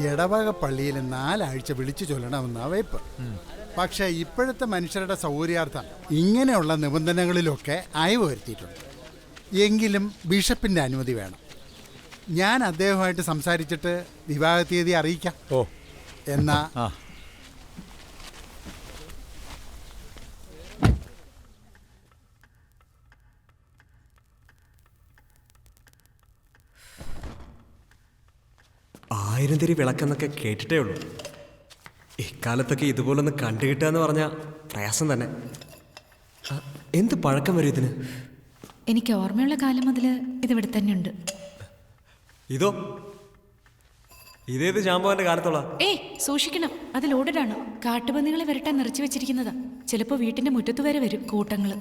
ഇടവക പള്ളിയിൽ 4 ആഴ്ച വിളിച്ചു ചൊല്ലണമെന്ന വയ്പ്. പക്ഷെ ഇപ്പോഴത്തെ മനുഷ്യരുടെ സൗകര്യാർത്ഥം ഇങ്ങനെയുള്ള നിബന്ധനകളിലൊക്കെ അയവ് വരുത്തിയിട്ടുണ്ട്. എങ്കിലും ബിഷപ്പിന്റെ അനുമതി വേണം. ഞാൻ അദ്ദേഹവുമായിട്ട് സംസാരിച്ചിട്ട് വിവാഹ തീയതി അറിയിക്കാം. എന്നാ ആയിരം തിരി വിളക്കെന്നൊക്കെ കേട്ടിട്ടേ ഉള്ളൂ. ഇക്കാലത്തൊക്കെ ഇതുപോലൊന്ന് കണ്ടുകിട്ടുക എന്ന് പറഞ്ഞാൽ പ്രയാസം തന്നെ. എന്ത് പഴക്കം വരും ഇതിന്? എനിക്ക് ഓർമ്മയുള്ള കാലം മുതൽ ഇതിവിടെ തന്നെ ഉണ്ട്. ഇതേത് ശാമ്പുവിന്റെ കാലത്തുള്ള? സൂക്ഷിക്കണം, അത് ലോഡഡാണ്. കാട്ടുപന്നികളെ വരട്ടാൻ നിറച്ചു വെച്ചിരിക്കുന്നതാ. ചിലപ്പോ വീട്ടിന്റെ മുറ്റത്ത് വരെ വരും കൂട്ടങ്ങള്.